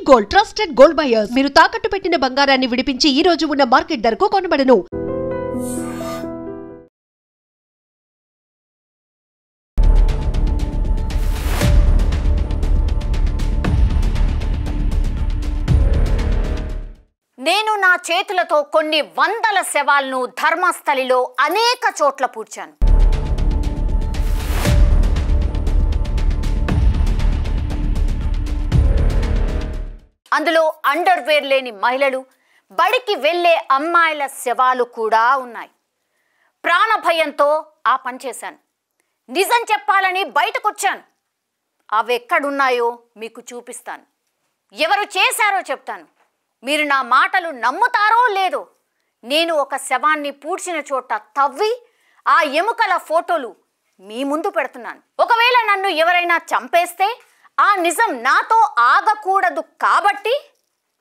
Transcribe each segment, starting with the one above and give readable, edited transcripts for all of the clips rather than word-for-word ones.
Gold trusted gold buyers మీరు తాకట్టు పెట్టిన బంగారాన్ని విడిపించి ఈ రోజు ఉన్న మార్కెట్ ధరకు కొనబడను. నేను నా చేతులతో కొన్ని వందల శవాలను ధర్మస్థలిలో అనేక చోట్ల పూడ్చాను. అందులో అండర్వేర్ లేని మహిళలు, బడికి వెళ్లే అమ్మాయిల శవాలు కూడా ఉన్నాయి. ప్రాణభయంతో ఆ పని చేశాను. నిజం చెప్పాలని బయటకొచ్చాను. అవి ఎక్కడున్నాయో మీకు చూపిస్తాను. ఎవరు చేశారో చెప్తాను. మీరు నా మాటలు నమ్ముతారో లేదో. నేను ఒక శవాన్ని పూడ్చిన చోట తవ్వి ఆ ఎముకల ఫోటోలు మీ ముందు పెడుతున్నాను. ఒకవేళ నన్ను ఎవరైనా చంపేస్తే ఆ నిజం నాతో ఆగకూడదు కాబట్టి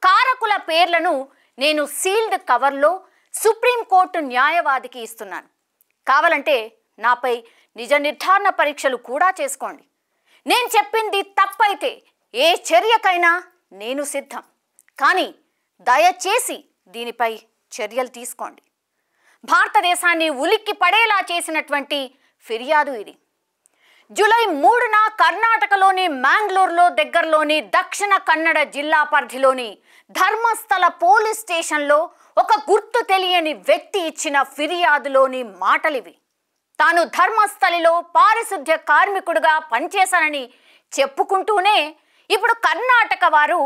కారకుల పేర్లను నేను సీల్డ్ కవర్లో సుప్రీంకోర్టు న్యాయవాదికి ఇస్తున్నాను. కావాలంటే నాపై నిజ నిర్ధారణ పరీక్షలు కూడా చేసుకోండి. నేను చెప్పింది తప్పైతే ఏ చర్యకైనా నేను సిద్ధం. కానీ దయచేసి దీనిపై చర్యలు తీసుకోండి. భారతదేశాన్ని ఉలిక్కి పడేలా చేసినటువంటి ఫిర్యాదు ఇది. జూలై 3న కర్ణాటకలోని మ్యాంగ్లూరులో దగ్గరలోని దక్షిణ కన్నడ జిల్లా పరిధిలోని ధర్మస్థల పోలీస్ స్టేషన్లో ఒక గుర్తు తెలియని వ్యక్తి ఇచ్చిన ఫిర్యాదులోని మాటలివి. తాను ధర్మస్థలిలో పారిశుద్ధ్య కార్మికుడిగా పనిచేశానని చెప్పుకుంటూనే ఇప్పుడు కర్ణాటక వారు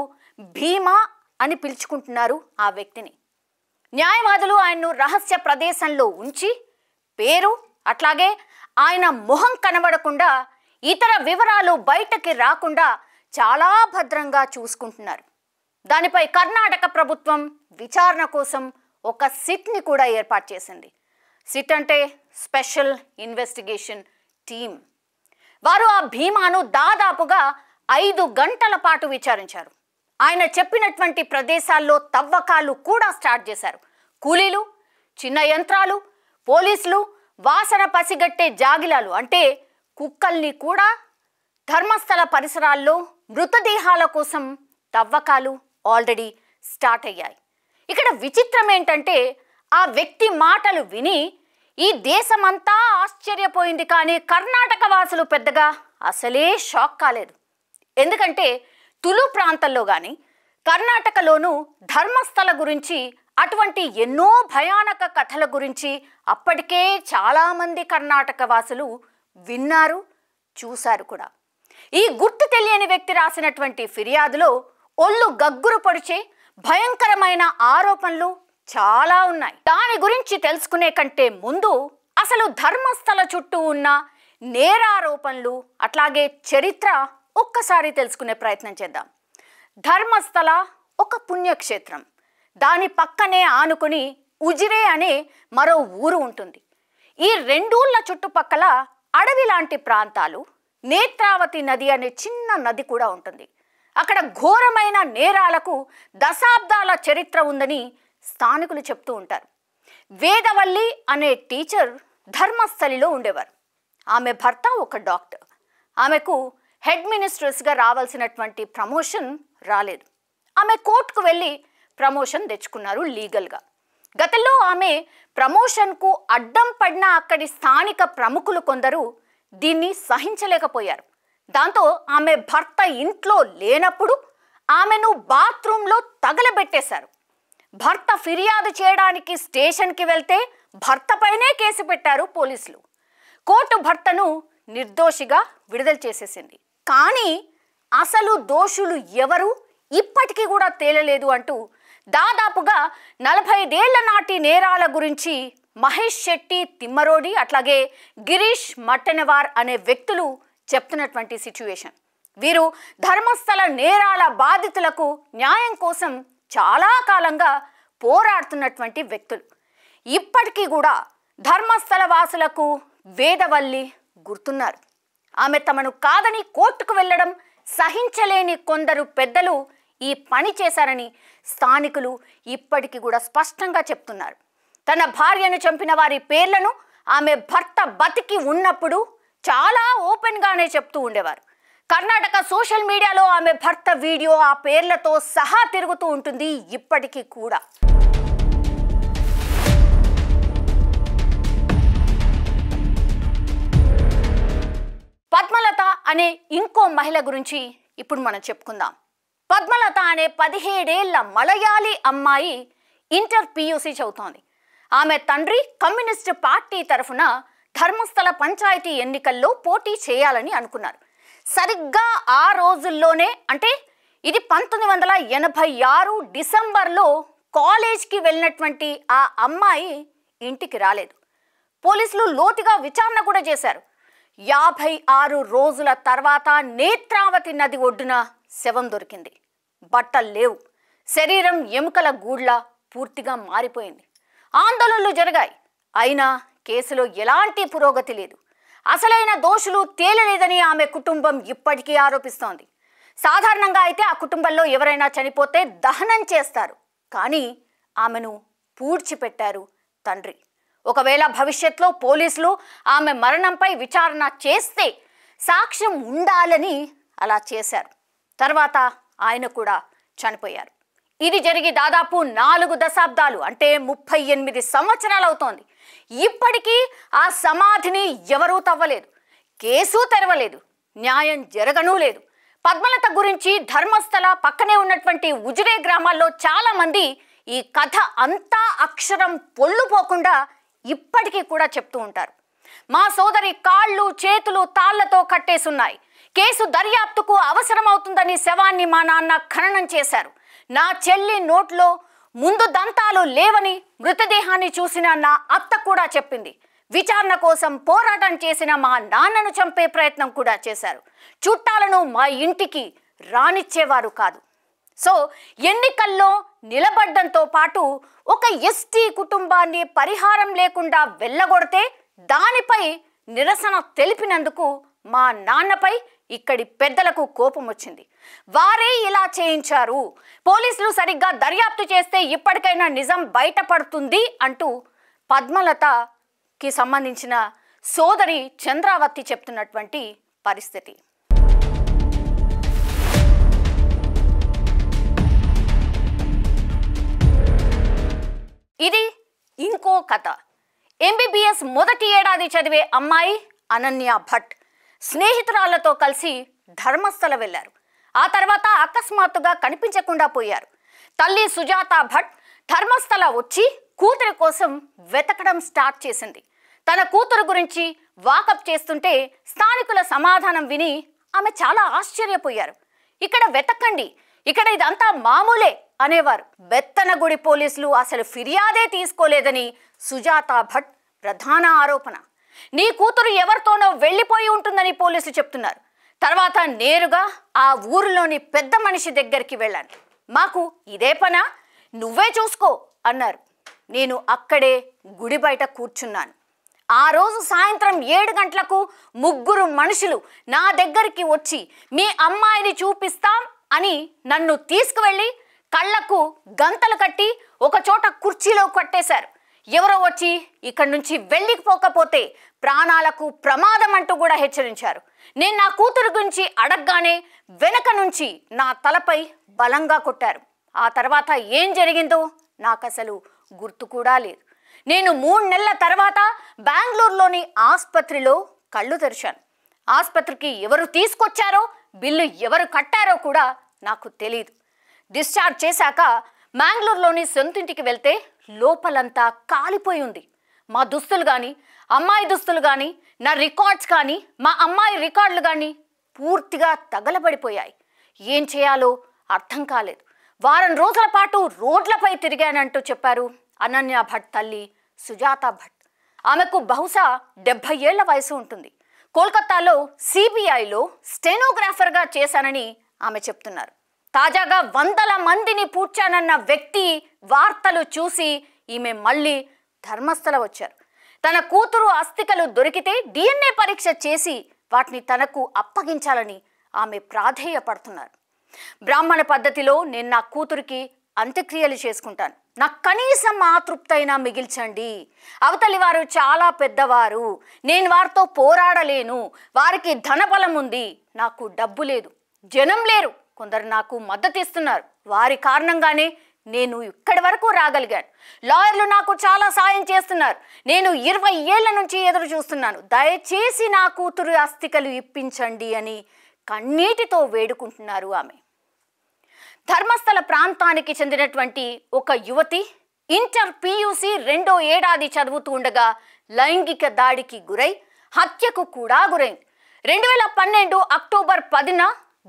భీమా అని పిలుచుకుంటున్నారు ఆ వ్యక్తిని. న్యాయవాదులు ఆయన్ను రహస్య ప్రదేశంలో ఉంచి పేరు అట్లాగే ఆయన మొహం కనబడకుండా ఇతర వివరాలు బయటకి రాకుండా చాలా భద్రంగా చూసుకుంటున్నారు. దానిపై కర్ణాటక ప్రభుత్వం విచారణ కోసం ఒక సిట్ని కూడా ఏర్పాటు చేసింది. సిట్ అంటే స్పెషల్ ఇన్వెస్టిగేషన్ టీమ్. వారు ఆ భీమాను దాదాపుగా 5 గంటల పాటు విచారించారు. ఆయన చెప్పినటువంటి ప్రదేశాల్లో తవ్వకాలు కూడా స్టార్ట్ చేశారు. కూలీలు, చిన్న యంత్రాలు, పోలీసులు, వాసన పసిగట్టే జాగిలాలు అంటే కుక్కల్ని కూడా ధర్మస్థల పరిసరాల్లో మృతదేహాల కోసం తవ్వకాలు ఆల్రెడీ స్టార్ట్ అయ్యాయి. ఇక్కడ విచిత్రం ఏంటంటే ఆ వ్యక్తి మాటలు విని ఈ దేశమంతా ఆశ్చర్యపోయింది. కానీ కర్ణాటక వాసులు పెద్దగా అసలే షాక్ కాలేదు. ఎందుకంటే తులు ప్రాంతంలో కానీ కర్ణాటకలోనూ ధర్మస్థల గురించి అటువంటి ఎన్నో భయానక కథల గురించి అప్పటికే చాలామంది కర్ణాటక వాసులు విన్నారు, చూశారు కూడా. ఈ గుర్తు తెలియని వ్యక్తి రాసినటువంటి ఫిర్యాదులో ఒళ్ళు గగ్గురు పొడిచే భయంకరమైన ఆరోపణలు చాలా ఉన్నాయి. దాని గురించి తెలుసుకునే కంటే ముందు అసలు ధర్మస్థల చుట్టూ ఉన్న నేరారోపణలు అట్లాగే చరిత్ర ఒక్కసారి తెలుసుకునే ప్రయత్నం చేద్దాం. ధర్మస్థల ఒక పుణ్యక్షేత్రం. దాని పక్కనే ఆనుకుని ఉజిరే అనే మరో ఊరు ఉంటుంది. ఈ 2 ఊళ్ళ చుట్టుపక్కల అడవి లాంటి ప్రాంతాలు, నేత్రావతి నది అనే చిన్న నది కూడా ఉంటుంది. అక్కడ ఘోరమైన నేరాలకు దశాబ్దాల చరిత్ర ఉందని స్థానికులు చెప్తూ ఉంటారు. వేదవల్లి అనే టీచర్ ధర్మస్థలిలో ఉండేవారు. ఆమె భర్త ఒక డాక్టర్. ఆమెకు హెడ్ మినిస్ట్రెస్గా రావాల్సినటువంటి ప్రమోషన్ రాలేదు. ఆమె కోర్టుకు వెళ్ళి ప్రమోషన్ తెచ్చుకున్నారు లీగల్గా. గతంలో ఆమె ప్రమోషన్కు అడ్డం పడిన అక్కడి స్థానిక ప్రముఖులు కొందరు దీన్ని సహించలేకపోయారు. దాంతో ఆమె భర్త ఇంట్లో లేనప్పుడు ఆమెను బాత్రూంలో తగలబెట్టేశారు. భర్త ఫిర్యాదు చేయడానికి స్టేషన్కి వెళ్తే భర్తపైనే కేసు పెట్టారు పోలీసులు. కోర్టు భర్తను నిర్దోషిగా విడుదల చేసేసింది. కానీ అసలు దోషులు ఎవరు ఇప్పటికీ కూడా తేలలేదు అంటూ దాదాపుగా 45 ఏళ్ల నాటి నేరాల గురించి మహేష్ శెట్టి తిమ్మరోడి అట్లాగే గిరీష్ మట్టెనవార్ అనే వ్యక్తులు చెప్తున్నటువంటి సిచ్యువేషన్. వీరు ధర్మస్థల నేరాల బాధితులకు న్యాయం కోసం చాలా కాలంగా పోరాడుతున్నటువంటి వ్యక్తులు. ఇప్పటికీ కూడా ధర్మస్థల వాసులకు వేదవల్లి గుర్తున్నారు. ఆమె తమను కాదని కోర్టుకు వెళ్ళడం సహించలేని కొందరు పెద్దలు ఈ పని చేశారని స్థానికులు ఇప్పటికీ కూడా స్పష్టంగా చెప్తున్నారు. తన భార్యను చంపిన వారి పేర్లను ఆమె భర్త బతికి ఉన్నప్పుడు చాలా ఓపెన్గానే చెప్తూ ఉండేవారు. కర్ణాటక సోషల్ మీడియాలో ఆమె భర్త వీడియో ఆ పేర్లతో సహా తిరుగుతూ ఉంటుంది ఇప్పటికీ కూడా. పద్మలత అనే ఇంకో మహిళ గురించి ఇప్పుడు మనం చెప్పుకుందాం. పద్మలత అనే 17 ఏళ్ల మలయాళీ అమ్మాయి ఇంటర్ PUC చదువుతోంది. ఆమె తండ్రి కమ్యూనిస్టు పార్టీ తరఫున ధర్మస్థల పంచాయతీ ఎన్నికల్లో పోటీ చేయాలని అనుకున్నారు. సరిగ్గా ఆ రోజుల్లోనే, అంటే ఇది 1986 డిసెంబర్లో కాలేజ్కి వెళ్ళినటువంటి ఆ అమ్మాయి ఇంటికి రాలేదు. పోలీసులు లోతుగా విచారణ కూడా చేశారు. 56 రోజుల తర్వాత నేత్రావతి నది ఒడ్డున శవం దొరికింది. బట్టలు లేవు, శరీరం ఎముకల గూడ్లా పూర్తిగా మారిపోయింది. ఆందోళనలు జరిగాయి, అయినా కేసులో ఎలాంటి పురోగతి లేదు. అసలైన దోషులు తేలలేదని ఆమె కుటుంబం ఇప్పటికీ ఆరోపిస్తోంది. సాధారణంగా అయితే ఆ కుటుంబంలో ఎవరైనా చనిపోతే దహనం చేస్తారు, కానీ ఆమెను పూడ్చిపెట్టారు తండ్రి. ఒకవేళ భవిష్యత్తులో పోలీసులు ఆమె మరణంపై విచారణ చేస్తే సాక్ష్యం ఉండాలని అలా చేశారు. తర్వాత ఆయన కూడా చనిపోయారు. ఇది జరిగి దాదాపు 4 దశాబ్దాలు, అంటే 38 సంవత్సరాలు అవుతోంది. ఇప్పటికీ ఆ సమాధిని ఎవరూ తవ్వలేదు, కేసు తెరవలేదు, న్యాయం జరగనూ లేదు. పద్మలత గురించి ధర్మస్థల పక్కనే ఉన్నటువంటి ఉజిరే గ్రామాల్లో చాలా మంది ఈ కథ అంతా అక్షరం పొల్లుపోకుండా ఇప్పటికీ కూడా చెప్తూ ఉంటారు. మా సోదరి కాళ్ళు చేతులు తాళ్లతో కట్టేసున్నాయి. కేసు దర్యాప్తుకు అవసరమవుతుందని శవాన్ని మా నాన్న ఖననం చేశారు. నా చెల్లి నోట్లో ముందు దంతాలు లేవని మృతదేహాన్ని చూసిన నా అత్త కూడా చెప్పింది. విచారణ కోసం పోరాటం చేసిన మా నాన్నను చంపే ప్రయత్నం కూడా చేశారు. చుట్టాలను మా ఇంటికి రానిచ్చేవారు కాదు. సో ఎన్నికల్లో నిలబడ్డంతో పాటు ఒక ఎస్టీ కుటుంబాన్ని పరిహారం లేకుండా వెళ్ళగొడితే దానిపై నిరసన తెలిపినందుకు మా నాన్నపై ఇక్కడి పెద్దలకు కోపం వచ్చింది. వారే ఇలా చేయించారు, పోలీసులు సరిగ్గా దర్యాప్తు చేస్తే ఇప్పటికైనా నిజం బయటపడుతుంది అంటూ పద్మలతకి సంబంధించిన సోదరి చంద్రావతి చెప్తున్నటువంటి పరిస్థితి. ఇది ఇంకో కథ. MBBS మొదటి ఏడాది చదివే అమ్మాయి అనన్య భట్ స్నేహితురాళ్లతో కలిసి ధర్మస్థల వెళ్ళారు. ఆ తర్వాత అకస్మాత్తుగా కనిపించకుండా పోయారు. తల్లి సుజాత భట్ ధర్మస్థల వచ్చి కూతురి కోసం వెతకడం స్టార్ట్ చేసింది. తన కూతురు గురించి వాకప్ చేస్తుంటే స్థానికుల సమాధానం విని ఆమె చాలా ఆశ్చర్యపోయారు. ఇక్కడ వెతకండి, ఇక్కడ ఇదంతా మామూలే అనేవారు. బెత్తనగుడి పోలీసులు అసలు ఫిర్యాదే తీసుకోలేదని సుజాత భట్ ప్రధాన ఆరోపణ. నీ కూతురు ఎవరితోనో వెళ్ళిపోయి ఉంటుందని పోలీసులు చెప్తున్నారు. తర్వాత నేరుగా ఆ ఊరిలోని పెద్ద మనిషి దగ్గరికి వెళ్ళాను. మాకు ఇదే పనా, నువ్వే చూసుకో అన్నారు. నేను అక్కడే గుడి బయట కూర్చున్నాను. ఆ రోజు సాయంత్రం 7 గంటలకు 3 మనుషులు నా దగ్గరికి వచ్చి మీ అమ్మాయిని చూపిస్తాం అని నన్ను తీసుకువెళ్ళి కళ్ళకు గంతలు కట్టి ఒక చోట కుర్చీలో కట్టేశారు. ఎవరో వచ్చి ఇక్కడి నుంచి వెళ్ళిపోకపోతే ప్రాణాలకు ప్రమాదం అంటూ కూడా హెచ్చరించారు. నేను నా కూతురు గురించి అడగగానే వెనక నుంచి నా తలపై బలంగా కొట్టారు. ఆ తర్వాత ఏం జరిగిందో నాకు అసలు గుర్తు కూడా లేదు. నేను 3 నెలల తర్వాత బెంగళూరులోని ఆసుపత్రిలో కళ్ళు తెరిచాను. ఆసుపత్రికి ఎవరు తీసుకొచ్చారో, బిల్లు ఎవరు కట్టారో కూడా నాకు తెలియదు. డిశ్చార్జ్ చేశాక మ్యాంగ్లూరులోని సొంతింటికి వెళ్తే లోపలంతా కాలిపోయి ఉంది. మా దుస్తులు కానీ, అమ్మాయి దుస్తులు కానీ, నా రికార్డ్స్ కానీ, మా అమ్మాయి రికార్డులు కానీ పూర్తిగా తగలబడిపోయాయి. ఏం చేయాలో అర్థం కాలేదు. వారం రోజుల పాటు రోడ్లపై తిరిగానంటూ చెప్పారు అనన్య భట్ తల్లి సుజాత భట్. ఆమెకు బహుశా 70 ఏళ్ల వయసు ఉంటుంది. కోల్కతాలో CBIలో స్టెనోగ్రాఫర్గా చేశానని ఆమె చెప్తున్నారు. తాజాగా 100 మందిని పూడ్చానన్న వ్యక్తి వార్తలు చూసి ఈమె మళ్ళీ ధర్మస్థల వచ్చారు. తన కూతురు అస్థికలు దొరికితే DNA పరీక్ష చేసి వాటిని తనకు అప్పగించాలని ఆమె ప్రాధేయపడుతున్నారు. బ్రాహ్మణ పద్ధతిలో నేను నా కూతురికి అంత్యక్రియలు చేసుకుంటాను. నాకు కనీసం ఆతృప్తైనా మిగిల్చండి. అవతలి వారు చాలా పెద్దవారు, నేను వారితో పోరాడలేను, వారికి ధనబలం ఉంది, నాకు డబ్బు లేదు, జనం లేరు, కొందరు నాకు మద్దతు ఇస్తున్నారు, వారి కారణంగానే నేను ఇక్కడి వరకు రాగలిగాను. లాయర్లు నాకు చాలా సాయం చేస్తున్నారు, నేను 20 ఏళ్ల నుంచి ఎదురు చూస్తున్నాను, దయచేసి నా కూతురు అస్థికలు ఇప్పించండి అని కన్నీటితో వేడుకుంటున్నారు ఆమె. ధర్మస్థల ప్రాంతానికి చెందినటువంటి ఒక యువతి ఇంటర్ PUC 2వ ఏడాది చదువుతూ ఉండగా లైంగిక దాడికి గురై హత్యకు కూడా గురైంది. 2012 అక్టోబర్ 10న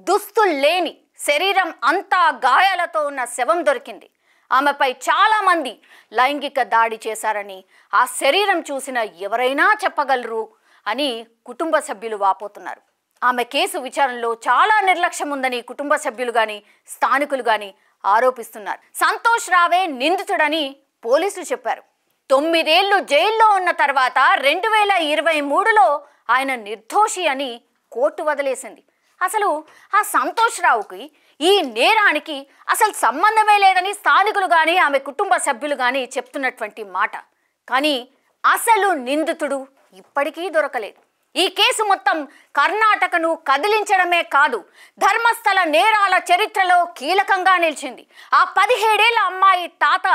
దుస్తులు లేని, శరీరం అంతా గాయాలతో ఉన్న శవం దొరికింది. ఆమెపై చాలా మంది లైంగిక దాడి చేశారని, ఆ శరీరం చూసిన ఎవరైనా చెప్పగలరు అని కుటుంబ సభ్యులు వాపోతున్నారు. ఆమె కేసు విచారణలో చాలా నిర్లక్ష్యం ఉందని కుటుంబ సభ్యులు గాని, స్థానికులు గాని ఆరోపిస్తున్నారు. సంతోష్ రావే నిందితుడని పోలీసులు చెప్పారు. 9 ఏళ్లు జైల్లో ఉన్న తర్వాత 2023లో ఆయన నిర్దోషి అని కోర్టు వదిలేసింది. అసలు ఆ సంతోష్ రావుకి ఈ నేరానికి అసలు సంబంధమే లేదని స్థానికులు కానీ, ఆమె కుటుంబ సభ్యులు కానీ చెప్తున్నటువంటి మాట. కానీ అసలు నిందితుడు ఇప్పటికీ దొరకలేదు. ఈ కేసు మొత్తం కర్ణాటకను కదిలించడమే కాదు, ధర్మస్థల నేరాల చరిత్రలో కీలకంగా నిలిచింది. ఆ 17 ఏళ్ల అమ్మాయి తాత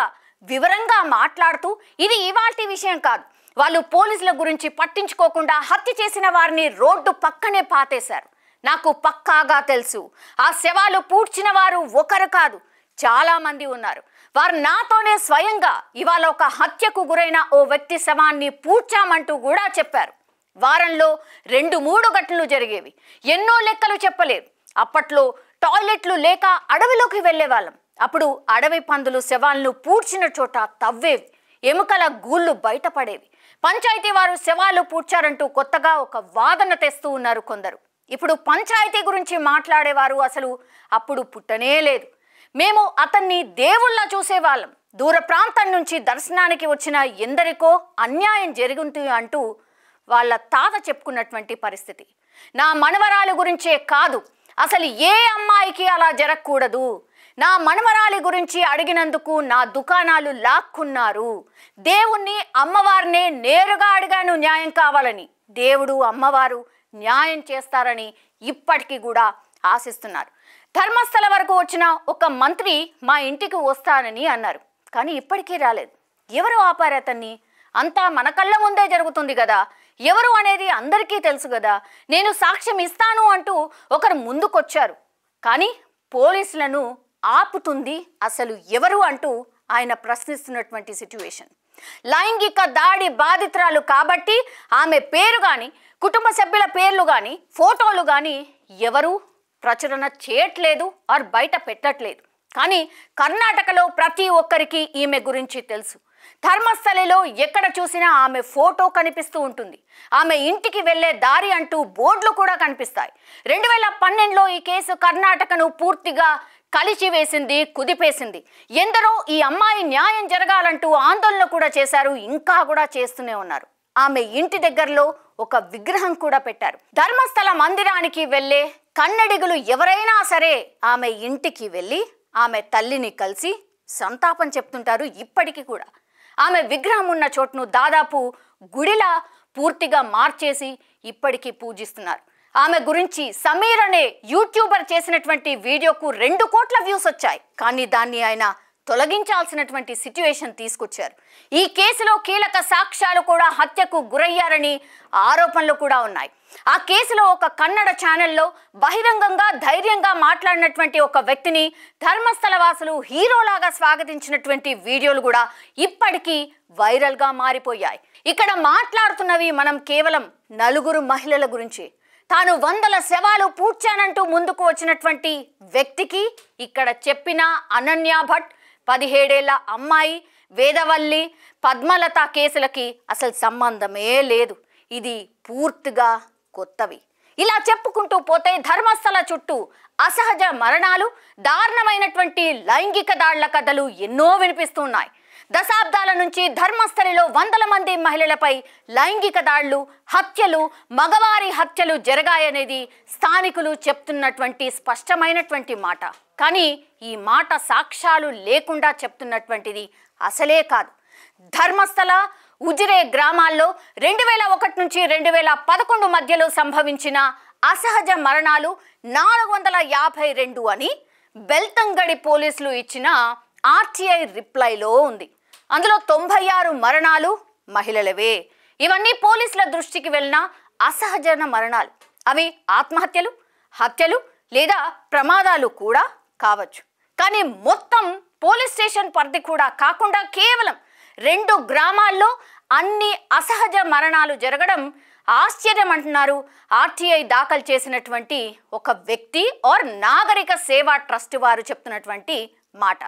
వివరంగా మాట్లాడుతూ, ఇది ఇవాల్టి విషయం కాదు, వాళ్ళు పోలీసుల గురించి పట్టించుకోకుండా హత్య చేసిన వారిని రోడ్డు పక్కనే పాతేశారు. నాకు పక్కాగా తెలుసు, ఆ శవాలు పూడ్చిన వారు ఒకరు కాదు, చాలా మంది ఉన్నారు. వారు నాతోనే స్వయంగా ఇవాళ ఒక హత్యకు గురైన ఓ వ్యక్తి శవాన్ని పూడ్చామంటూ కూడా చెప్పారు. వారంలో 2-3 ఘటనలు జరిగేవి, ఎన్నో లెక్కలు చెప్పలేరు. అప్పట్లో టాయిలెట్లు లేక అడవిలోకి వెళ్ళేవాళ్ళం. అప్పుడు అడవి పందులు శవాలను పూడ్చిన చోట తవ్వేవి, ఎముకల గూళ్ళు బయటపడేవి. పంచాయతీ వారు శవాలు పూడ్చారంటూ కొత్తగా ఒక వాదన తెస్తూ ఉన్నారు కొందరు. ఇప్పుడు పంచాయతీ గురించి మాట్లాడేవారు అసలు అప్పుడు పుట్టనే లేదు. మేము అతన్ని దేవుళ్ళ చూసేవాళ్ళం, దూర ప్రాంతం నుంచి దర్శనానికి వచ్చిన ఎందరికో అన్యాయం జరుగుతుంది అంటూ వాళ్ళ తాత చెప్పుకున్నటువంటి పరిస్థితి. నా మనవరాలి గురించే కాదు, అసలు ఏ అమ్మాయికి అలా జరగకూడదు. నా మనవరాలి గురించి అడిగినందుకు నా దుకాణాలు లాక్కున్నారు. దేవుణ్ణి, అమ్మవారినే నేరుగా అడిగాను న్యాయం కావాలని. దేవుడు, అమ్మవారు న్యాయం చేస్తారని ఇప్పటికీ కూడా ఆశిస్తున్నారు. ధర్మస్థల వరకు వచ్చిన ఒక మంత్రి మా ఇంటికి వస్తానని అన్నారు, కానీ ఇప్పటికీ రాలేదు. ఎవరు ఆపారు అతన్ని? అంతా మన కళ్ళ ముందే జరుగుతుంది కదా, ఎవరు అనేది అందరికీ తెలుసు కదా. నేను సాక్ష్యం ఇస్తాను అంటూ ఒకరు ముందుకొచ్చారు, కానీ పోలీసులను ఆపుతుంది అసలు ఎవరు అంటూ ఆయన ప్రశ్నిస్తున్నటువంటి సిచ్యువేషన్. లైంగిక దాడి బాధితురాలు కాబట్టి ఆమె పేరు కానీ, కుటుంబ సభ్యుల పేర్లు కానీ, ఫోటోలు కానీ ఎవరు ప్రచురణ చేయట్లేదు ఆర్ బయట పెట్టట్లేదు. కానీ కర్ణాటకలో ప్రతి ఒక్కరికి ఈమె గురించి తెలుసు. ధర్మస్థలిలో ఎక్కడ చూసినా ఆమె ఫోటో కనిపిస్తూ ఉంటుంది. ఆమె ఇంటికి వెళ్లే దారి అంటూ బోర్డులు కూడా కనిపిస్తాయి. 2012లో ఈ కేసు కర్ణాటకను పూర్తిగా కలిచివేసింది, కుదిపేసింది. ఎందరో ఈ అమ్మాయి న్యాయం జరగాలంటూ ఆందోళన కూడా చేశారు, ఇంకా కూడా చేస్తూనే ఉన్నారు. ఆమె ఇంటి దగ్గరలో ఒక విగ్రహం కూడా పెట్టారు. ధర్మస్థల మందిరానికి వెళ్లే కన్నడిగులు ఎవరైనా సరే ఆమె ఇంటికి వెళ్ళి ఆమె తల్లిని కలిసి సంతాపం చెప్తుంటారు. ఇప్పటికీ కూడా ఆమె విగ్రహం ఉన్న చోటును దాదాపు గుడిలా పూర్తిగా మార్చేసి ఇప్పటికీ పూజిస్తున్నారు. ఆమె గురించి సమీర్ అనే యూట్యూబర్ చేసినటువంటి వీడియోకు 2 కోట్ల వ్యూస్ వచ్చాయి, కానీ దాన్ని ఆయన తొలగించాల్సినటువంటి సిచ్యువేషన్ తీసుకొచ్చారు. ఈ కేసులో కీలక సాక్ష్యాలు కూడా హత్యకు గురయ్యారని ఆరోపణలు కూడా ఉన్నాయి. ఆ కేసులో ఒక కన్నడ ఛానల్లో బహిరంగంగా ధైర్యంగా మాట్లాడినటువంటి ఒక వ్యక్తిని ధర్మస్థల వాసులు హీరోలాగా స్వాగతించినటువంటి వీడియోలు కూడా ఇప్పటికీ వైరల్గా మారిపోయాయి. ఇక్కడ మాట్లాడుతున్నవి మనం కేవలం 4 మహిళల గురించి. తాను 100 శవాలు పూడ్చానంటూ ముందుకు వచ్చినటువంటి వ్యక్తికి ఇక్కడ చెప్పిన అనన్య భట్, 17 ఏళ్ల అమ్మాయి వేదవల్లి, పద్మలత కేసులకి అసలు సంబంధమే లేదు. ఇది పూర్తిగా కొత్తవి. ఇలా చెప్పుకుంటూ పోతే ధర్మస్థల చుట్టూ అసహజ మరణాలు, దారుణమైనటువంటి లైంగిక దాడుల కథలు ఎన్నో వినిపిస్తున్నాయి. దశాబ్దాల నుంచి ధర్మస్థలిలో వందల మంది మహిళలపై లైంగిక దాడులు, హత్యలు, మగవారి హత్యలు జరిగాయనేది స్థానికులు చెప్తున్నటువంటి స్పష్టమైనటువంటి మాట. కానీ ఈ మాట సాక్ష్యాలు లేకుండా చెప్తున్నటువంటిది అసలే కాదు. ధర్మస్థల, ఉజిరే గ్రామాల్లో 2001 నుంచి 2011 మధ్యలో సంభవించిన అసహజ మరణాలు 452 అని బెల్తంగడి పోలీసులు ఇచ్చిన ఆర్టీఐ రిప్లైలో ఉంది. అందులో 96 మరణాలు మహిళలవే. ఇవన్నీ పోలీసుల దృష్టికి వెళ్ళిన అసహజ మరణాలు. అవి ఆత్మహత్యలు, హత్యలు లేదా ప్రమాదాలు కూడా కావచ్చు. కానీ మొత్తం పోలీస్ స్టేషన్ పరిధి కూడా కాకుండా కేవలం 2 గ్రామాల్లో అన్ని అసహజ మరణాలు జరగడం ఆశ్చర్యం అంటున్నారు ఆర్టీఐ దాఖలు చేసినటువంటి ఒక వ్యక్తి ఆర్ నాగరిక సేవా ట్రస్ట్ వారు చెప్తున్నటువంటి మాట.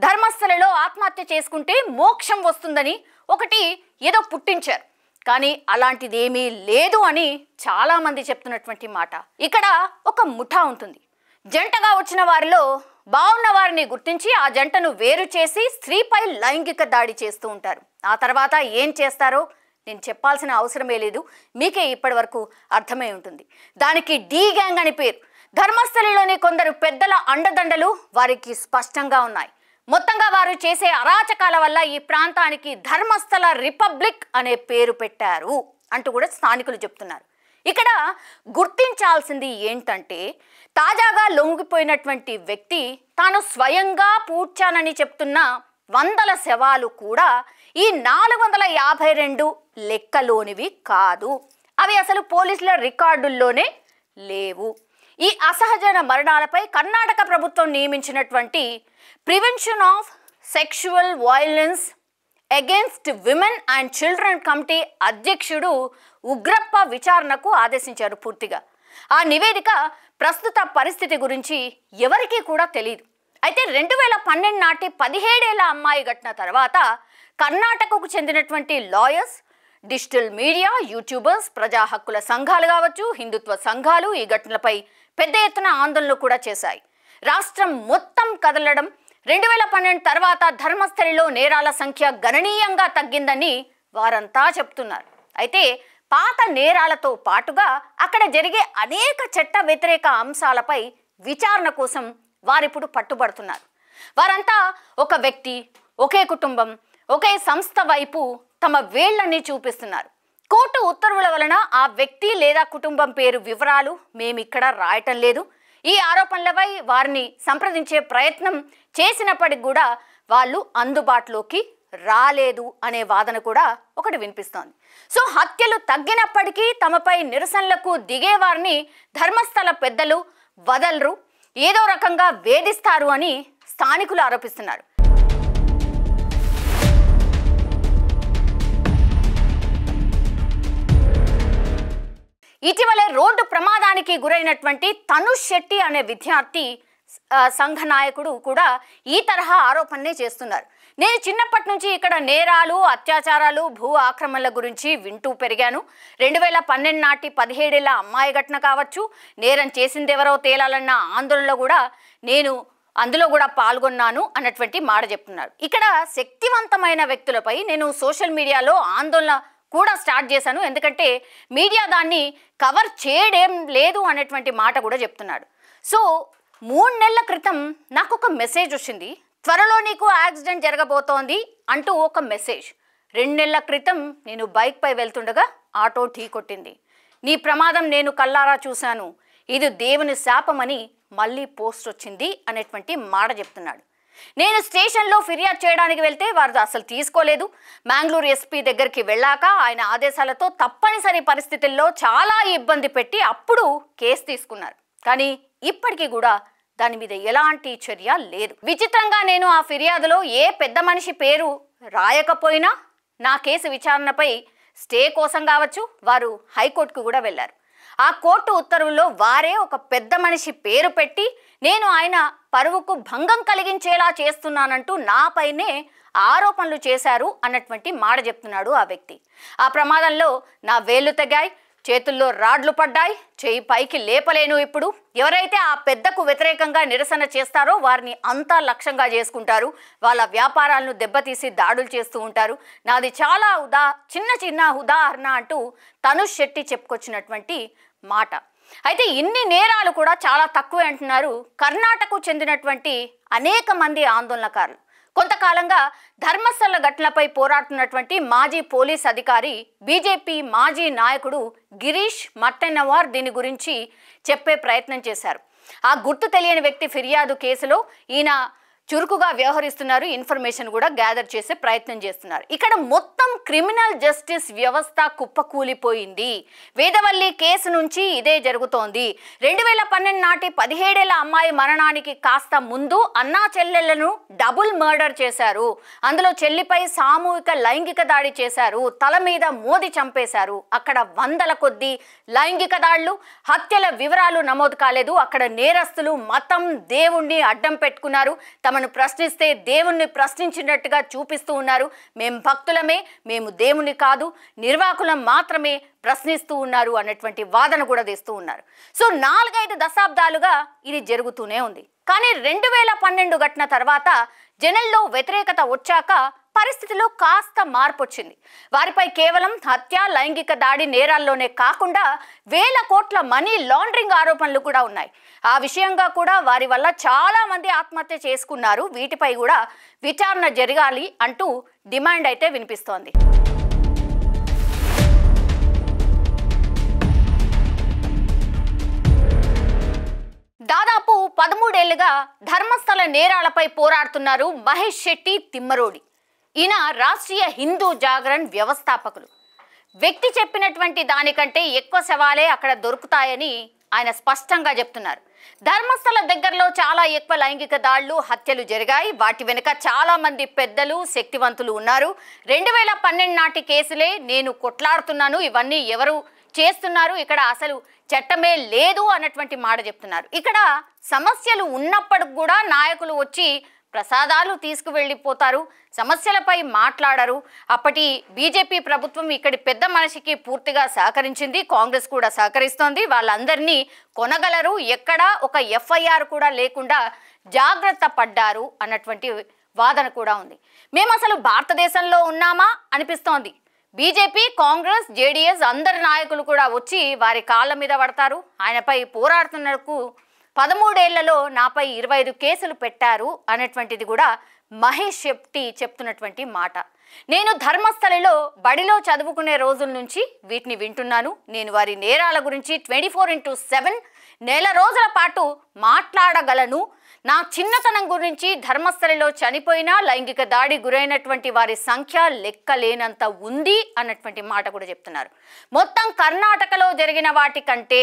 ధర్మస్థలలో ఆత్మహత్య చేసుకుంటే మోక్షం వస్తుందని ఒకటి ఏదో పుట్టించారు. కానీ అలాంటిది ఏమీ లేదు అని చాలామంది చెప్తున్నటువంటి మాట. ఇక్కడ ఒక ముఠా ఉంటుంది. జంటగా వచ్చిన వారిలో బాగున్న వారిని గుర్తించి ఆ జంటను వేరు చేసి స్త్రీపై లైంగిక దాడి చేస్తూ ఉంటారు. ఆ తర్వాత ఏం చేస్తారో నేను చెప్పాల్సిన అవసరమే లేదు, మీకే ఇప్పటి వరకు అర్థమై ఉంటుంది. దానికి డి గ్యాంగ్ అని పేరు. ధర్మస్థలిలోని కొందరు పెద్దల అండదండలు వారికి స్పష్టంగా ఉన్నాయి. మొత్తంగా వారు చేసే అరాచకాల వల్ల ఈ ప్రాంతానికి ధర్మస్థల రిపబ్లిక్ అనే పేరు పెట్టారు అంటూ కూడా స్థానికులు చెప్తున్నారు. ఇక్కడ గుర్తించాల్సింది ఏంటంటే, తాజాగా లొంగిపోయినటువంటి వ్యక్తి తాను స్వయంగా పూడ్చానని చెప్తున్న వందల శవాలు కూడా ఈ 452 లెక్కలోనివి కాదు. అవి అసలు పోలీసుల రికార్డుల్లోనే లేవు. ఈ అసహజ మరణాలపై కర్ణాటక ప్రభుత్వం నియమించినటువంటి prevention of sexual violence against women and children committee అధ్యక్షుడు ఉగ్రప్ప విచారణకు ఆదేశించారు పూర్తిగా. ఆ నివేదిక ప్రస్తుత పరిస్థితి గురించి ఎవరికీ కూడా తెలియదు. అయితే 2012 నాటి 17 ఏళ్ల అమ్మాయి ఘటన తర్వాత కర్ణాటకకు చెందినటువంటి లాయర్స్, డిజిటల్ మీడియా, యూట్యూబర్స్, ప్రజా హక్కుల సంఘాలు కావచ్చు, హిందుత్వ సంఘాలు ఈ ఘటనలపై పెద్ద ఎత్తున ఆందోళనలు కూడా చేశాయి. రాష్ట్రం మొత్తం కదలడం, 2012 తర్వాత ధర్మస్థలిలో నేరాల సంఖ్య గణనీయంగా తగ్గిందని వారంతా చెప్తున్నారు. అయితే పాత నేరాలతో పాటుగా అక్కడ జరిగే అనేక చట్ట వ్యతిరేక అంశాలపై విచారణ కోసం వారిప్పుడు పట్టుబడుతున్నారు. వారంతా ఒక వ్యక్తి, ఒకే కుటుంబం, ఒకే సంస్థ వైపు తమ వేళ్లని చూపిస్తున్నారు. కోర్టు ఉత్తర్వుల వలన ఆ వ్యక్తి లేదా కుటుంబం పేరు వివరాలు మేమిక్కడ రాయటం లేదు. ఈ ఆరోపణలపై వారిని సంప్రదించే ప్రయత్నం చేసినప్పటికి కూడా వాళ్ళు అందుబాటులోకి రాలేదు అనే వాదన కూడా ఒకటి వినిపిస్తోంది. సో హత్యలు తగ్గినప్పటికీ తమపై నిరసనలకు దిగేవారిని ధర్మస్థల పెద్దలు వదలరు, ఏదో రకంగా వేధిస్తారు అని స్థానికులు ఆరోపిస్తున్నారు. ఇటీవలే రోడ్డు ప్రమాదానికి గురైనటువంటి తనుష్ శెట్టి అనే విద్యార్థి సంఘ నాయకుడు కూడా ఈ తరహా ఆరోపణలే చేస్తున్నారు. నేను చిన్నప్పటి నుంచి ఇక్కడ నేరాలు, అత్యాచారాలు, భూ ఆక్రమణల గురించి వింటూ పెరిగాను. 2012 నాటి 17 ఏళ్ల అమ్మాయి ఘటన కావచ్చు, నేరం చేసిందెవరో తేలాలన్న ఆందోళనలో కూడా నేను అందులో కూడా పాల్గొన్నాను అన్నటువంటి మాట చెప్తున్నాడు. ఇక్కడ శక్తివంతమైన వ్యక్తులపై నేను సోషల్ మీడియాలో ఆందోళన కూడా స్టార్ట్ చేశాను, ఎందుకంటే మీడియా దాన్ని కవర్ చేయడం లేదు అనేటువంటి మాట కూడా చెప్తున్నాడు. సో 3 నెలల క్రితం నాకు ఒక మెసేజ్ వచ్చింది, త్వరలో నీకు యాక్సిడెంట్ జరగబోతోంది అంటూ ఒక మెసేజ్. 2 నెలల క్రితం నేను బైక్పై వెళ్తుండగా ఆటో ఢీ కొట్టింది. నీ ప్రమాదం నేను కల్లారా చూశాను, ఇది దేవుని శాపమని మళ్ళీ పోస్ట్ వచ్చింది అనేటువంటి మాట చెప్తున్నాడు. నేను స్టేషన్లో ఫిర్యాదు చేయడానికి వెళ్తే వారు అసలు తీసుకోలేదు. మ్యాంగ్లూరు ఎస్పీ దగ్గరికి వెళ్ళాక ఆయన ఆదేశాలతో తప్పనిసరి పరిస్థితుల్లో చాలా ఇబ్బంది పెట్టి అప్పుడు కేసు తీసుకున్నారు. కానీ ఇప్పటికీ కూడా దాని మీద ఎలాంటి చర్య లేదు. విచిత్రంగా నేను ఆ ఫిర్యాదులో ఏ పెద్ద మనిషి పేరు రాయకపోయినా నా కేసు విచారణపై స్టే కోసం కావచ్చు వారు హైకోర్టుకు కూడా వెళ్ళారు. ఆ కోర్టు ఉత్తర్వుల్లో వారే ఒక పెద్ద మనిషి పేరు పెట్టి నేను ఆయన పరువుకు భంగం కలిగించేలా చేస్తున్నానంటూ నాపైనే ఆరోపణలు చేశారు అన్నటువంటి మాట చెప్తున్నాడు ఆ వ్యక్తి. ఆ ప్రమాదంలో నా వేళ్లు తెగాయి, చేతుల్లో రాడ్లు పడ్డాయి, చేయి పైకి లేపలేను. ఇప్పుడు ఎవరైతే ఆ పెద్దకు వ్యతిరేకంగా నిరసన చేస్తారో వారిని అంతా లక్ష్యంగా చేసుకుంటారు, వాళ్ళ వ్యాపారాలను దెబ్బతీసి దాడులు చేస్తూ ఉంటారు. నాది చాలా చిన్న ఉదాహరణ అంటూ తనుష్ శెట్టి చెప్పుకొచ్చినటువంటి మాట. అయితే ఇన్ని నేరాలు కూడా చాలా తక్కువే అంటున్నారు కర్ణాటకకు చెందినటువంటి అనేక మంది ఆందోళనకారులు. కొంతకాలంగా ధర్మస్థల ఘటనలపై పోరాడుతున్నటువంటి మాజీ పోలీస్ అధికారి, బీజేపీ మాజీ నాయకుడు గిరీష్ మట్టెన్నవార్ దీని గురించి చెప్పే ప్రయత్నం చేశారు. ఆ గుర్తు తెలియని వ్యక్తి ఫిర్యాదు కేసులో ఈయన చురుకుగా వ్యవహరిస్తున్నారు, ఇన్ఫర్మేషన్ కూడా గ్యాదర్ చేసే ప్రయత్నం చేస్తున్నారు. ఇక్కడ మొత్తం క్రిమినల్ జస్టిస్ వ్యవస్థ కుప్పకూలిపోయింది. వేదవల్లి కేసు నుంచి ఇదే జరుగుతోంది. 2012 నాటి 17 ఏళ్ల అమ్మాయి మరణానికి కాస్త ముందు అన్నా చెల్లెళ్లను డబుల్ మర్డర్ చేశారు. అందులో చెల్లిపై సామూహిక లైంగిక దాడి చేశారు, తల మీద మోది చంపేశారు. అక్కడ వందల కొద్దీ లైంగిక దాడులు, హత్యల వివరాలు నమోదు కాలేదు. అక్కడ నేరస్తులు మతం, దేవుణ్ణి అడ్డం పెట్టుకున్నారు. తమను ప్రశ్నిస్తే దేవుణ్ణి ప్రశ్నించినట్టుగా చూపిస్తూ ఉన్నారు. మేము భక్తులమే, మేము దేవుని కాదు, నిర్వాకులం మాత్రమే ప్రశ్నిస్తూ ఉన్నారు అన్నటువంటి వాదన కూడా తెస్తూ ఉన్నారు. సో 4-5 దశాబ్దాలుగా ఇది జరుగుతూనే ఉంది. కానీ 2012 ఘటన తర్వాత జనంలో వ్యతిరేకత వచ్చాక పరిస్థితిలో కాస్త మార్పు వచ్చింది. వారిపై కేవలం హత్య, లైంగిక దాడి నేరాల్లోనే కాకుండా వేల కోట్ల మనీ లాండరింగ్ ఆరోపణలు కూడా ఉన్నాయి. ఆ విషయంగా కూడా వారి వల్ల చాలా మంది ఆత్మహత్య చేసుకున్నారు. వీటిపై కూడా విచారణ జరగాలి అంటూ డిమాండ్ అయితే వినిపిస్తోంది. దాదాపు 13 ఏళ్లుగా ధర్మస్థల నేరాలపై పోరాడుతున్నారు మహేష్ శెట్టి తిమ్మరోడి. ఈయన రాష్ట్రీయ హిందూ జాగరణ్ వ్యవస్థాపకులు. వ్యక్తి చెప్పినటువంటి దానికంటే ఎక్కువ శవాలే అక్కడ దొరుకుతాయని ఆయన స్పష్టంగా చెప్తున్నారు. ధర్మస్థల దగ్గరలో చాలా ఎక్కువ లైంగిక దాడులు, హత్యలు జరిగాయి. వాటి వెనుక చాలా మంది పెద్దలు, శక్తివంతులు ఉన్నారు. 2012 నాటి కేసులే నేను కొట్లాడుతున్నాను, ఇవన్నీ ఎవరు చేస్తున్నారు, ఇక్కడ అసలు చట్టమే లేదు అన్నటువంటి మాట చెప్తున్నారు. ఇక్కడ సమస్యలు ఉన్నప్పటికి కూడా నాయకులు వచ్చి ప్రసాదాలు తీసుకువెళ్ళిపోతారు, సమస్యలపై మాట్లాడరు. అప్పటి బీజేపీ ప్రభుత్వం ఇక్కడి పెద్ద మనిషికి పూర్తిగా సహకరించింది, కాంగ్రెస్ కూడా సహకరిస్తోంది. వాళ్ళందరినీ కొనగలరు, ఎక్కడా ఒక ఎఫ్ఐఆర్ కూడా లేకుండా జాగ్రత్త పడ్డారు అన్నటువంటి వాదన కూడా ఉంది. మేము అసలు భారతదేశంలో ఉన్నామా అనిపిస్తోంది. బీజేపీ, కాంగ్రెస్, జేడీఎస్ అందరి నాయకులు కూడా వచ్చి వారి కాళ్ళ మీద పడతారు. ఆయనపై పోరాడుతున్నకు 13 ఏళ్లలో నాపై 25 కేసులు పెట్టారు అన్నటువంటిది కూడా మహేష్ శెట్టి చెప్తున్నటువంటి మాట. నేను ధర్మస్థలిలో బడిలో చదువుకునే రోజుల నుంచి వీటిని వింటున్నాను. నేను వారి నేరాల గురించి 24/7 నెల రోజుల పాటు మాట్లాడగలను. నా చిన్నతనం గురించి, ధర్మస్థలిలో చనిపోయిన, లైంగిక దాడి గురైనటువంటి వారి సంఖ్య లెక్కలేనంత ఉంది అన్నటువంటి మాట కూడా చెప్తున్నారు. మొత్తం కర్ణాటకలో జరిగిన వాటికంటే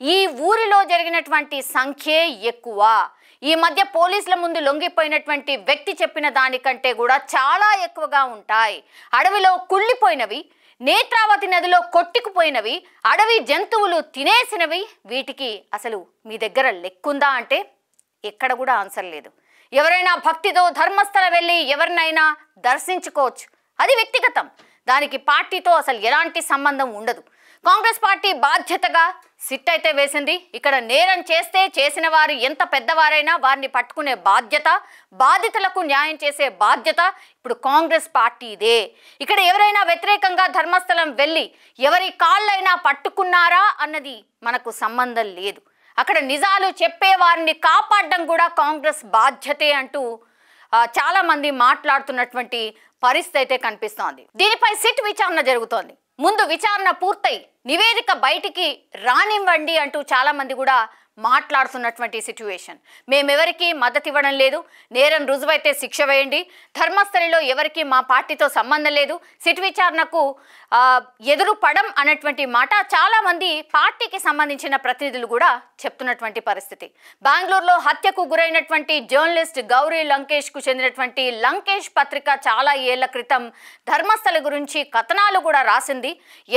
ఈ ఊరిలో జరిగినటువంటి సంఖ్యే ఎక్కువ. ఈ మధ్య పోలీసుల ముందు లొంగిపోయినటువంటి వ్యక్తి చెప్పిన దానికంటే కూడా చాలా ఎక్కువగా ఉంటాయి. అడవిలో కుళ్ళిపోయినవి, నేత్రావతి నదిలో కొట్టుకుపోయినవి, అడవి జంతువులు తినేసినవి, వీటికి అసలు మీ దగ్గర లెక్కుందా అంటే ఎక్కడ కూడా ఆన్సర్ లేదు. ఎవరైనా భక్తితో ధర్మస్థల వెళ్ళి ఎవరినైనా దర్శించుకోవచ్చు, అది వ్యక్తిగతం. దానికి పార్టీతో అసలు ఎలాంటి సంబంధం ఉండదు. కాంగ్రెస్ పార్టీ బాధ్యతగా సిట్ అయితే వేసింది. ఇక్కడ నేరం చేస్తే చేసిన వారు ఎంత పెద్దవారైనా వారిని పట్టుకునే బాధ్యత, బాధితులకు న్యాయం చేసే బాధ్యత ఇప్పుడు కాంగ్రెస్ పార్టీదే. ఇక్కడ ఎవరైనా వ్యతిరేకంగా ధర్మస్థలం వెళ్ళి ఎవరి కాళ్ళైనా పట్టుకున్నారా అన్నది మనకు సంబంధం లేదు. అక్కడ నిజాలు చెప్పే వారిని కాపాడడం కూడా కాంగ్రెస్ బాధ్యతే అంటూ చాలా మంది మాట్లాడుతున్నటువంటి పరిస్థితి అయితే కనిపిస్తోంది. దీనిపై సిట్ విచారణ జరుగుతోంది. ముందు విచారణ పూర్తయి నివేదిక బయటికి రానివ్వండి అంటూ చాలా మంది కూడా మాట్లాడుతున్నటువంటి సిచ్యువేషన్. మేమెవరికి మద్దతు ఇవ్వడం లేదు, నేరం రుజువైతే శిక్ష వేయండి, ధర్మస్థలిలో ఎవరికి మా పార్టీతో సంబంధం లేదు, సిట్ విచారణకు ఎదురు పడం అన్నటువంటి మాట చాలా మంది పార్టీకి సంబంధించిన ప్రతినిధులు కూడా చెప్తున్నటువంటి పరిస్థితి. బెంగళూరులో హత్యకు గురైనటువంటి జర్నలిస్ట్ గౌరీ లంకేష్కు చెందినటువంటి లంకేష్ పత్రిక చాలా ఏళ్ల క్రితం ధర్మస్థల గురించి కథనాలు కూడా రాసింది.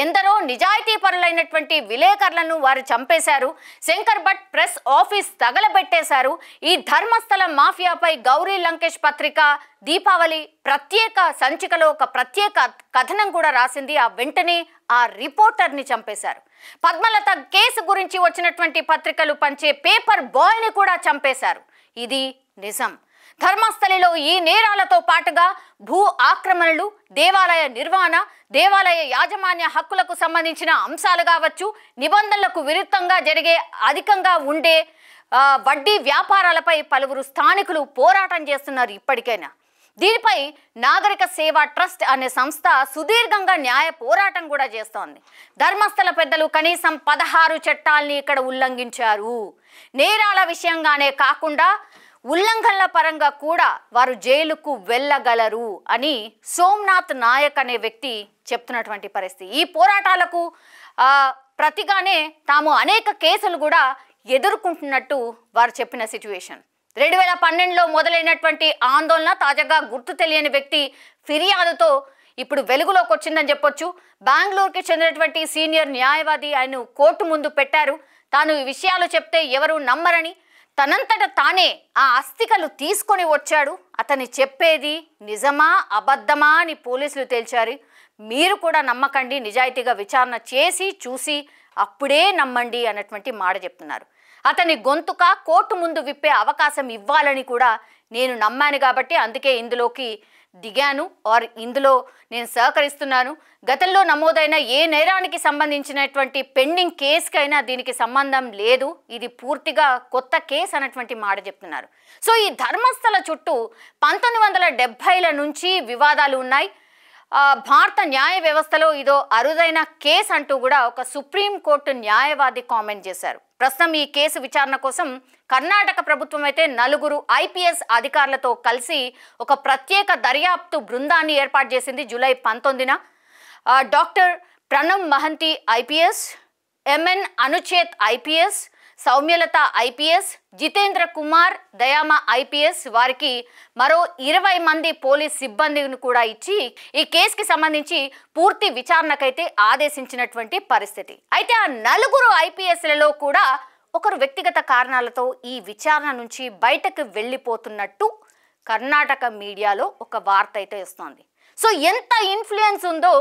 ఎందరో నిజాయితీ పరులైనటువంటి విలేకరులను వారు చంపేశారు. శంకర్ భట్ ప్రెస్ ఆఫీస్ తగలబెట్టేశారు. ఈ ధర్మస్థల మాఫియాపై గౌరీ లంకేష్ పత్రిక దీపావళి ప్రత్యేక సంచికలో ఒక ప్రత్యేక కథనం కూడా రాసింది. ఆ వెంటనే ఆ రిపోర్టర్ని చంపేశారు. పద్మలత కేసు గురించి వచ్చినటువంటి పత్రికలు పంచే పేపర్ బాయ్ని కూడా చంపేశారు. ఇది నిజం. ధర్మస్థలిలో ఈ నేరాలతో పాటుగా భూ ఆక్రమణలు, దేవాలయ నిర్వహణ, దేవాలయ యాజమాన్య హక్కులకు సంబంధించిన అంశాలు కావచ్చు, నిబంధనలకు విరుద్ధంగా జరిగే అధికంగా ఉండే వడ్డీ వ్యాపారాలపై పలువురు స్థానికులు పోరాటం చేస్తున్నారు. ఇప్పటికైనా దీనిపై నాగరిక సేవా ట్రస్ట్ అనే సంస్థ సుదీర్ఘంగా న్యాయ పోరాటం కూడా చేస్తోంది. ధర్మస్థల పెద్దలు కనీసం 16 చట్టాల్ని ఇక్కడ ఉల్లంఘించారు. నేరాల విషయంగానే కాకుండా ఉల్లంఘనల పరంగా కూడా వారు జైలుకు వెళ్ళగలరు అని సోమనాథ్ నాయక్ అనే వ్యక్తి చెప్తున్నటువంటి పరిస్థితి. ఈ పోరాటాలకు ప్రతిగానే తాము అనేక కేసులు కూడా ఎదుర్కొంటున్నట్టు వారు చెప్పిన సిచ్యువేషన్. 2012లో మొదలైనటువంటి ఆందోళన తాజాగా గుర్తు తెలియని వ్యక్తి ఫిర్యాదుతో ఇప్పుడు వెలుగులోకి వచ్చిందని చెప్పొచ్చు. బెంగళూరుకి చెందినటువంటి సీనియర్ న్యాయవాది ఆయన కోర్టు ముందు పెట్టారు. తాను ఈ విషయాలు చెప్తే ఎవరు నమ్మరని, తనంతట తానే ఆ అస్థికలు తీసుకొని వచ్చాడు. అతని చెప్పేది నిజమా అబద్ధమా అని పోలీసులు తేల్చారు. మీరు కూడా నమ్మకండి, నిజాయితీగా విచారణ చేసి చూసి అప్పుడే నమ్మండి అన్నటువంటి మాట చెప్తున్నారు. అతని గొంతుక కోర్టు ముందు విప్పే అవకాశం ఇవ్వాలని కూడా నేను నమ్మాను కాబట్టి అందుకే ఇందులోకి దిగాను, ఇందులో నేను సహకరిస్తున్నాను. గతంలో నమోదైన ఏ నేరానికి సంబంధించినటువంటి పెండింగ్ కేసుకైనా దీనికి సంబంధం లేదు, ఇది పూర్తిగా కొత్త కేసు అన్నటువంటి మాట చెప్తున్నారు. సో ఈ ధర్మస్థల చుట్టూ 1970ల నుంచి వివాదాలు ఉన్నాయి. భారత న్యాయ వ్యవస్థలో ఇదో అరుదైన కేసు అంటూ కూడా ఒక సుప్రీంకోర్టు న్యాయవాది కామెంట్ చేశారు. ప్రస్తుతం ఈ కేసు విచారణ కోసం కర్ణాటక ప్రభుత్వం అయితే 4 IPS అధికారులతో కలిసి ఒక ప్రత్యేక దర్యాప్తు బృందాన్ని ఏర్పాటు చేసింది. జూలై 19న doctor Pranav Mohanty IPS, MN Anucheth IPS, Soumyalatha IPS, Jitendra Kumar Dayama IPS వారికి మరో 20 మంది పోలీస్ సిబ్బందిని కూడా ఇచ్చి ఈ కేసుకి సంబంధించి పూర్తి విచారణకైతే ఆదేశించినటువంటి పరిస్థితి. అయితే ఆ 4 IPSలలో కూడా ఒకరు వ్యక్తిగత కారణాలతో ఈ విచారణ నుంచి బయటకు వెళ్ళిపోతున్నట్టు కర్ణాటక మీడియాలో ఒక వార్త అయితే వస్తోంది. సో ఎంత ఇన్ఫ్లుయెన్స్ ఉందో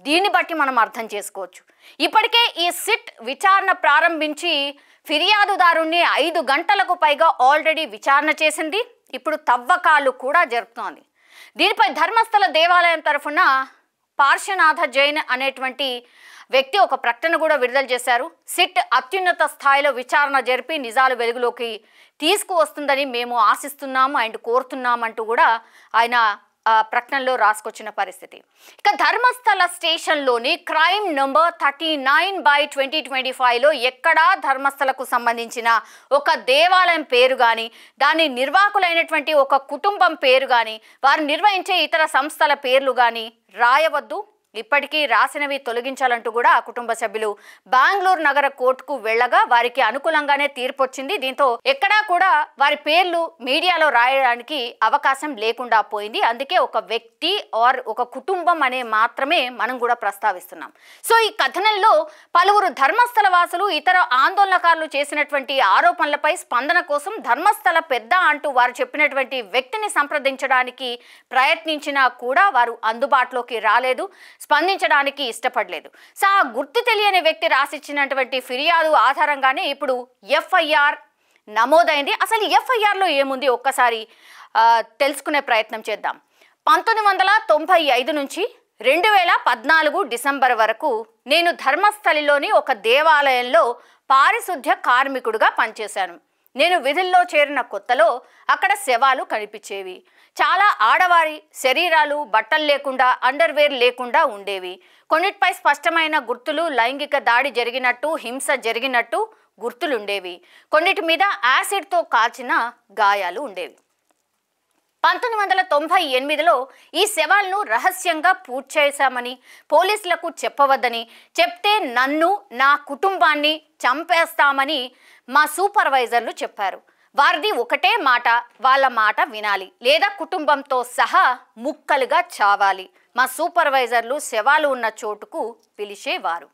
దీన్ని బట్టి మనం అర్థం చేసుకోవచ్చు. ఇప్పటికే ఈ సిట్ విచారణ ప్రారంభించి ఫిర్యాదుదారుణ్ణి 5 గంటలకు పైగా ఆల్రెడీ విచారణ చేసింది. ఇప్పుడు తవ్వకాలు కూడా జరుపుతోంది. దీనిపై ధర్మస్థల దేవాలయం తరఫున పార్శ్వనాథ జైన్ అనేటువంటి వ్యక్తి ఒక ప్రకటన కూడా విడుదల చేశారు. సిట్ అత్యున్నత స్థాయిలో విచారణ జరిపి నిజాలు వెలుగులోకి తీసుకువస్తుందని మేము ఆశిస్తున్నాము అండ్ కోరుతున్నామంటూ కూడా ఆయన ప్రకటనలో రాసుకొచ్చిన పరిస్థితి. ఇక ధర్మస్థల స్టేషన్లోని క్రైమ్ నంబర్ 39/2025లో ఎక్కడా ధర్మస్థలకు సంబంధించిన ఒక దేవాలయం పేరు కానీ, దాని నిర్వాహకులైనటువంటి ఒక కుటుంబం పేరు కానీ, వారు నిర్వహించే ఇతర సంస్థల పేర్లు కానీ రాయవద్దు, ఇప్పటికీ రాసినవి తొలగించాలంటూ కూడా ఆ కుటుంబ సభ్యులు బెంగళూరు నగర కోర్టుకు వెళ్ళగా వారికి అనుకూలంగానే తీర్పు వచ్చింది. దీంతో ఎక్కడా కూడా వారి పేర్లు మీడియాలో రాయడానికి అవకాశం లేకుండా పోయింది. అందుకే ఒక వ్యక్తి ఆర్ ఒక కుటుంబం అనే మాత్రమే మనం కూడా ప్రస్తావిస్తున్నాం. సో ఈ కథనంలో పలువురు ధర్మస్థల వాసులు ఇతర ఆందోళనకారులు చేసినటువంటి ఆరోపణలపై స్పందన కోసం ధర్మస్థల పెద్ద అంటూ వారు చెప్పినటువంటి వ్యక్తిని సంప్రదించడానికి ప్రయత్నించినా కూడా వారు అందుబాటులోకి రాలేదు, స్పందించడానికి ఇష్టపడలేదు. సో ఆ గుర్తు తెలియని వ్యక్తి రాసిచ్చినటువంటి ఫిర్యాదు ఆధారంగానే ఇప్పుడు FIR నమోదైంది. అసలు FIRలో ఏముంది ఒక్కసారి తెలుసుకునే ప్రయత్నం చేద్దాం. 1995 నుంచి 2014 డిసెంబర్ వరకు నేను ధర్మస్థలిలోని ఒక దేవాలయంలో పారిశుద్ధ్య కార్మికుడిగా పనిచేశాను. నేను విధుల్లో చేరిన కొత్తలో అక్కడ శవాలు కనిపించేవి. చాలా ఆడవారి శరీరాలు బట్టలు లేకుండా, అండర్వేర్ లేకుండా ఉండేవి. కొన్నిటిపై స్పష్టమైన గుర్తులు, లైంగిక దాడి జరిగినట్టు, హింస జరిగినట్టు గుర్తులుండేవి. కొన్నిటి మీద యాసిడ్తో కాల్చిన గాయాలు ఉండేవి. 1998లో ఈ శవాలను రహస్యంగా పూర్తి చేశామని, పోలీసులకు చెప్పవద్దని, చెప్తే నన్ను నా కుటుంబాన్ని చంపేస్తామని మా సూపర్వైజర్లు చెప్పారు. వారిది ఒకటే మాట, వాళ్ళ మాట వినాలి లేదా కుటుంబంతో సహా ముక్కలుగా చావాలి. మా సూపర్వైజర్లు శవాలు ఉన్న చోటుకు పిలిచేవారు.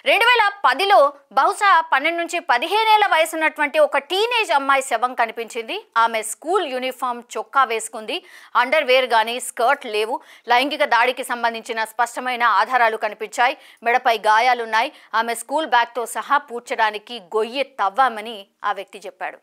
2010లో బహుశా 12 నుంచి 15 ఏళ్ల వయసు ఉన్నటువంటి ఒక టీనేజ్ అమ్మాయి శవం కనిపించింది. ఆమె స్కూల్ యూనిఫామ్ చొక్కా వేసుకుంది. అండర్వేర్ కానీ స్కర్ట్ లేవు. లైంగిక దాడికి సంబంధించిన స్పష్టమైన ఆధారాలు కనిపించాయి. మెడపై గాయాలున్నాయి. ఆమె స్కూల్ బ్యాగ్తో సహా పూడ్చడానికి గొయ్యి తవ్వామని ఆ వ్యక్తి చెప్పాడు.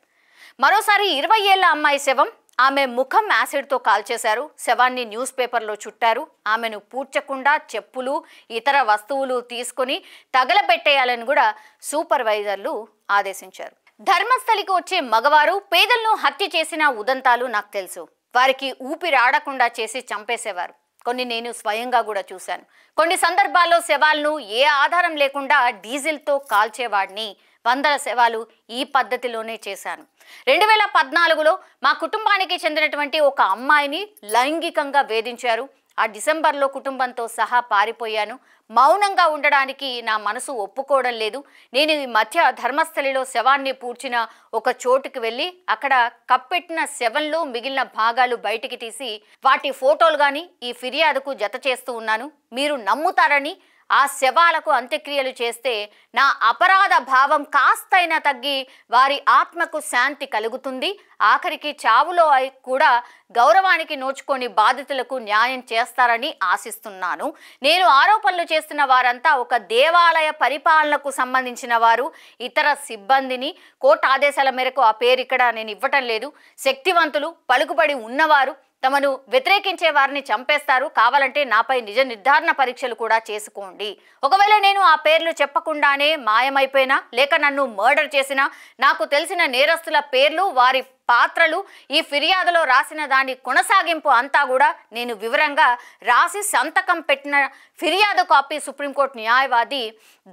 మరోసారి 20 ఏళ్ల అమ్మాయి శవం. ఆమె ముఖం యాసిడ్తో కాల్చేశారు. శవాన్ని న్యూస్ పేపర్లో చుట్టారు. ఆమెను పూడ్చకుండా చెప్పులు ఇతర వస్తువులు తీసుకుని తగలబెట్టేయాలని కూడా సూపర్వైజర్లు ఆదేశించారు. ధర్మస్థలికి వచ్చే మగవారు పేదలను హత్య చేసిన ఉదంతాలు నాకు తెలుసు. వారికి ఊపిరాడకుండా చేసి చంపేసేవారు. కొన్ని నేను స్వయంగా కూడా చూశాను. కొన్ని సందర్భాల్లో శవాలను ఏ ఆధారం లేకుండా డీజిల్తో కాల్చేవాడిని. వందల శవాలు ఈ పద్ధతిలోనే చేశాను. 2014లో మా కుటుంబానికి చెందినటువంటి ఒక అమ్మాయిని లైంగికంగా వేధించారు. ఆ డిసెంబర్లో కుటుంబంతో సహా పారిపోయాను. మౌనంగా ఉండడానికి నా మనసు ఒప్పుకోవడం లేదు. నేను ఈ మధ్య ధర్మస్థలిలో శవాన్ని పూడ్చిన ఒక చోటుకి వెళ్ళి అక్కడ కప్పెట్టిన శవంలో మిగిలిన భాగాలు బయటికి తీసి వాటి ఫోటోలు కానీ ఈ ఫిర్యాదుకు జత చేస్తూ ఉన్నాను. మీరు నమ్ముతారని ఆ శవాలకు అంత్యక్రియలు చేస్తే నా అపరాధ భావం కాస్తైనా తగ్గి వారి ఆత్మకు శాంతి కలుగుతుంది. ఆఖరికి చావులో కూడా గౌరవానికి నోచుకొని బాధితులకు న్యాయం చేస్తారని ఆశిస్తున్నాను. నేను ఆరోపణలు చేస్తున్న వారంతా ఒక దేవాలయ పరిపాలనకు సంబంధించిన వారు. ఇతర సిబ్బందిని కోర్టు ఆదేశాల మేరకు ఆ పేరు ఇక్కడ నేను ఇవ్వటం లేదు. శక్తివంతులు, పలుకుబడి ఉన్నవారు తమను వ్యతిరేకించే వారిని చంపేస్తారు. కావాలంటే నాపై నిజ నిర్ధారణ పరీక్షలు కూడా చేసుకోండి. ఒకవేళ నేను ఆ పేర్లు చెప్పకుండానే మాయమైపోయినా లేక నన్ను మర్డర్ చేసినా నాకు తెలిసిన నేరస్తుల పేర్లు వారి పాత్రలు ఈ ఫిర్యాదులో రాసిన దాని కొనసాగింపు అంతా కూడా నేను వివరంగా రాసి సంతకం పెట్టిన ఫిర్యాదు కాపీ సుప్రీంకోర్టు న్యాయవాది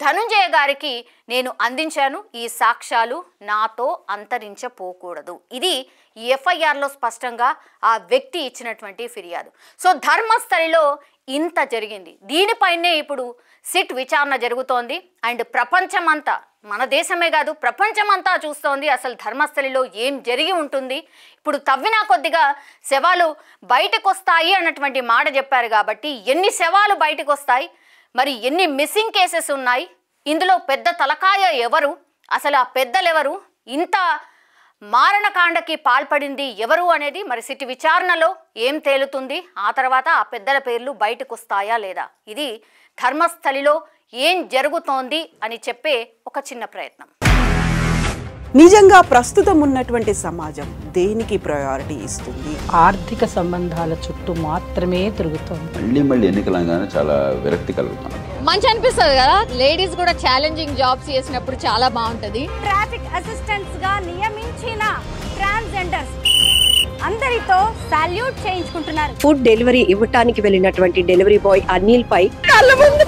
ధనుంజయ గారికి నేను అందించాను. ఈ సాక్ష్యాలు నాతో అంతరించపోకూడదు. ఇది ఎఫ్ఐఆర్లో స్పష్టంగా ఆ వ్యక్తి ఇచ్చినటువంటి ఫిర్యాదు. సో ధర్మస్థలిలో ఇంత జరిగింది. దీనిపైనే ఇప్పుడు సిట్ విచారణ జరుగుతోంది. అండ్ ప్రపంచమంతా, మన దేశమే కాదు ప్రపంచమంతా చూస్తోంది అసలు ధర్మస్థలిలో ఏం జరిగి ఉంటుంది. ఇప్పుడు తవ్వినా కొద్దిగా శవాలు బయటకు వస్తాయి అన్నటువంటి మాట చెప్పారు. కాబట్టి ఎన్ని శవాలు బయటకు వస్తాయి, మరి ఎన్ని మిస్సింగ్ కేసెస్ ఉన్నాయి, ఇందులో పెద్ద తలకాయ ఎవరు, అసలు ఆ పెద్దలు ఎవరు, ఇంత మారణకాండకి పాల్పడింది ఎవరు అనేది మరి సిట్ విచారణలో ఏం తేలుతుంది. ఆ తర్వాత ఆ పెద్దల పేర్లు బయటకు వస్తాయా లేదా, ఇది ధర్మస్థలిలో ఏం జరుగుతోంది అని చెప్పే ఒక చిన్న ప్రయత్నం. నిజంగా ప్రస్తుతం ఉన్నటువంటి సమాజం దేనికి ప్రయారిటీ ఇస్తుంది? ఆర్థిక సంబంధాల చుట్టూ మాత్రమే తిరుగుతోంది. మళ్ళీ ఎన్నికలంగానే చాలా విరక్తి కలుగుతున్నాం. మంచి అనిపిస్తుంది కదా, లేడీస్ కూడా ఛాలెంజింగ్ జాబ్స్ చేసినప్పుడు చాలా బాగుంటది. ట్రాఫిక్ అసిస్టెంట్స్ గా నియమించిన ట్రాన్స్జెండర్స్ అందరితో సాల్యూట్ చేయించుకుంటున్నారు. ఫుడ్ డెలివరీ ఇవ్వటానికి వెళ్ళినటువంటి డెలివరీ బాయ్ అనిల్ పై కళ్ళ ముందు